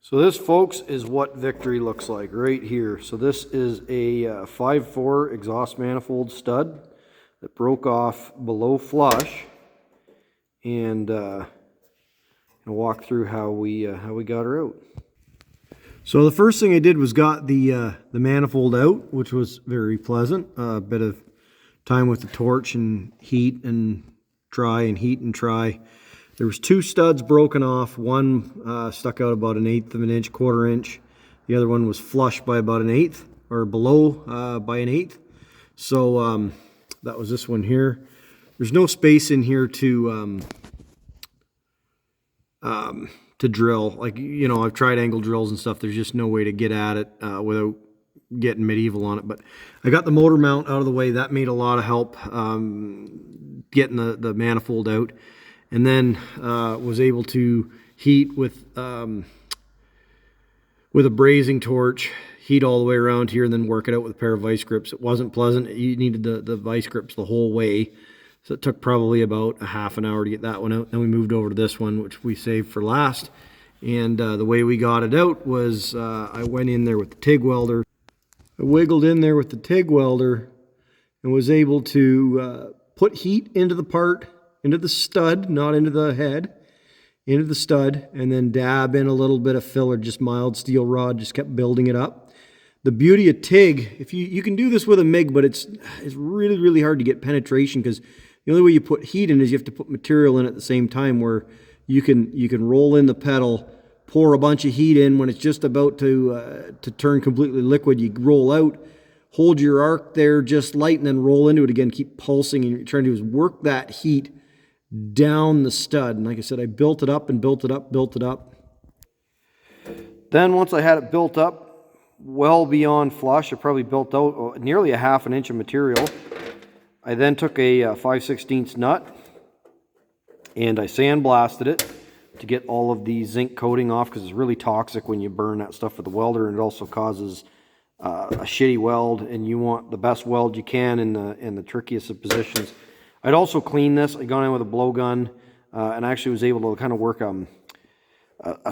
So this, folks, is what victory looks like right here. So this is a 5.4 exhaust manifold stud that broke off below flush, and I'll walk through how we got her out. So the first thing I did was got the manifold out, which was very pleasant. A bit of time with the torch and heat and try and heat and try. There was two studs broken off. One stuck out about 1/8 of an inch, 1/4 inch. The other one was flush by about 1/8, or below by 1/8. So that was this one here. There's no space in here to drill. Like, you know, I've tried angle drills and stuff. There's just no way to get at it without getting medieval on it. But I got the motor mount out of the way. That made a lot of help getting the manifold out. And then was able to heat with a brazing torch, heat all the way around here, and then work it out with a pair of vice grips. It wasn't pleasant. You needed the vice grips the whole way. So it took probably about a half an hour to get that one out. Then we moved over to this one, which we saved for last. And the way we got it out was I went in there with the TIG welder. I wiggled in there with the TIG welder and was able to put heat into the part, into the stud, not into the head, into the stud, and then dab in a little bit of filler, just mild steel rod, just kept building it up. The beauty of TIG, if you can do this with a MIG, but it's really, really hard to get penetration, because the only way you put heat in is you have to put material in at the same time, where you can roll in the pedal, pour a bunch of heat in when it's just about to turn completely liquid. You roll out, hold your arc there just light, and then roll into it again, keep pulsing, and what you're trying to do is work that heat down the stud. And like I said, I built it up and built it up, built it up. Then once I had it built up well beyond flush, I probably built out nearly a half an inch of material. I then took a 5/16 nut and I sandblasted it to get all of the zinc coating off, because it's really toxic when you burn that stuff with the welder, and it also causes a shitty weld, and you want the best weld you can in the trickiest of positions. I'd also cleaned this. I got in with a blowgun and actually was able to kind of work a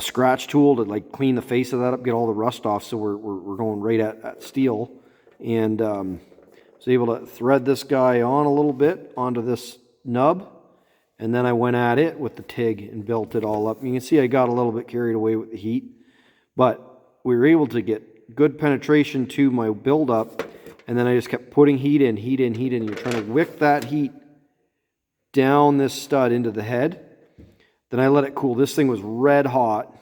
scratch tool to like clean the face of that up, get all the rust off, so we're going right at steel. And was able to thread this guy on a little bit onto this nub, and then I went at it with the TIG and built it all up. You can see I got a little bit carried away with the heat, but we were able to get good penetration to my buildup, and then I just kept putting heat in, heat in, heat in. You're trying to wick that heat down this stud into the head. Then I let it cool. This thing was red hot.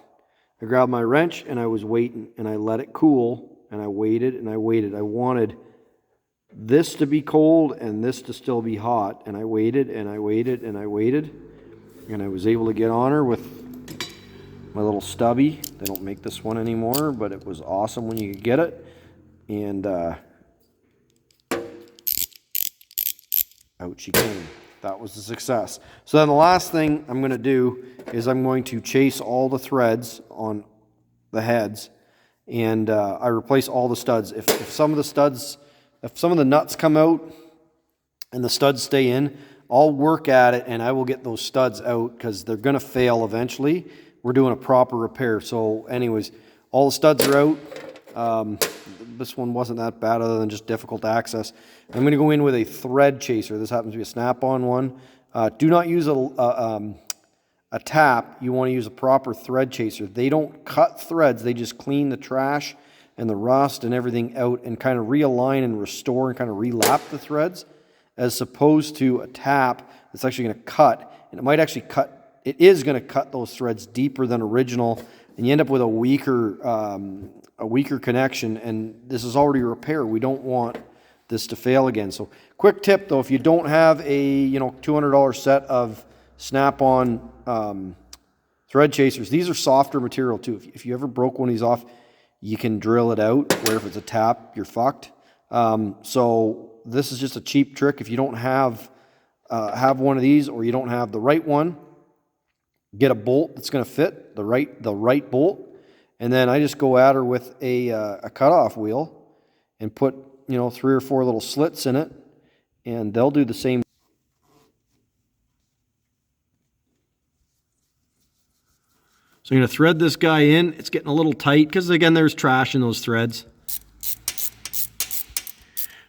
I grabbed my wrench and I was waiting, and I let it cool, and I waited and I waited. I wanted this to be cold and this to still be hot, and I waited and I waited and I waited, and I was able to get on her with my little stubby. They don't make this one anymore, but it was awesome when you could get it. And out she came. That was a success. So then the last thing I'm going to do is I'm going to chase all the threads on the heads, and I replace all the studs. If some of the nuts come out and the studs stay in, I'll work at it and I will get those studs out, because they're going to fail eventually. We're doing a proper repair. So anyways, all the studs are out. This one wasn't that bad, other than just difficult to access. I'm going to go in with a thread chaser. This happens to be a snap-on one. Do not use a tap. You want to use a proper thread chaser. They don't cut threads. They just clean the trash and the rust and everything out, and kind of realign and restore and kind of relap the threads, as opposed to a tap that's actually going to cut. And it might actually cut, it is going to cut those threads deeper than original, and you end up with a weaker connection, and this is already a repair. We don't want this to fail again. So quick tip though, if you don't have a $200 set of snap-on thread chasers, these are softer material too. If you ever broke one of these off, you can drill it out, where if it's a tap, you're fucked. So this is just a cheap trick. If you don't have one of these, or you don't have the right one, get a bolt that's going to fit, the right bolt. And then I just go at her with a cutoff wheel and put 3 or 4 little slits in it, and they'll do the same. So I'm going to thread this guy in. It's getting a little tight because, again, there's trash in those threads.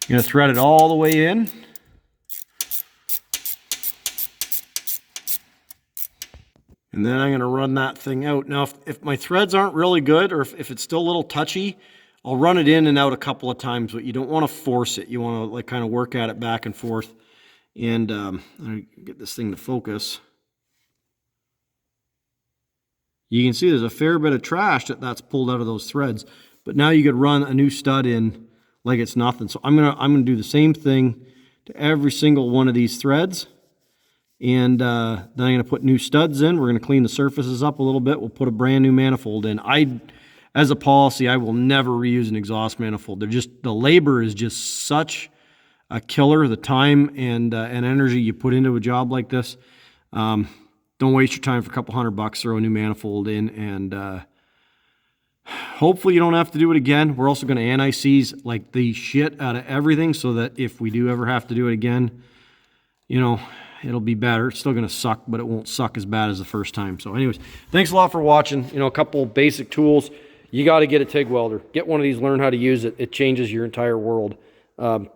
I'm going to thread it all the way in. And then I'm going to run that thing out. Now, if my threads aren't really good, or if it's still a little touchy, I'll run it in and out a couple of times, but you don't want to force it. You want to like kind of work at it back and forth. And I get this thing to focus. You can see there's a fair bit of trash that's pulled out of those threads. But now you could run a new stud in like it's nothing. So I'm gonna do the same thing to every single one of these threads. And then I'm going to put new studs in. We're going to clean the surfaces up a little bit. We'll put a brand new manifold in. As a policy, I will never reuse an exhaust manifold. The labor is just such a killer. The time and energy you put into a job like this. Don't waste your time for a couple $100. Throw a new manifold in, and hopefully you don't have to do it again. We're also going to anti-seize like the shit out of everything, so that if we do ever have to do it again, you know, it'll be better. It's still going to suck, but it won't suck as bad as the first time. So anyways, thanks a lot for watching. You know, a couple basic tools. You got to get a TIG welder. Get one of these, learn how to use it. It changes your entire world.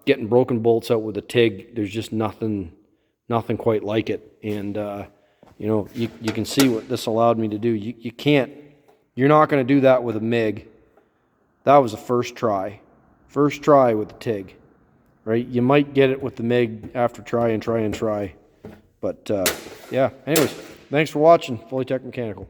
Getting broken bolts out with a TIG, there's just nothing quite like it. And, you know, you can see what this allowed me to do. You're not going to do that with a MIG. That was a first try. First try with the TIG, right? You might get it with the MIG after try and try and try. But, yeah, anyways, thanks for watching Fully Tech Mechanical.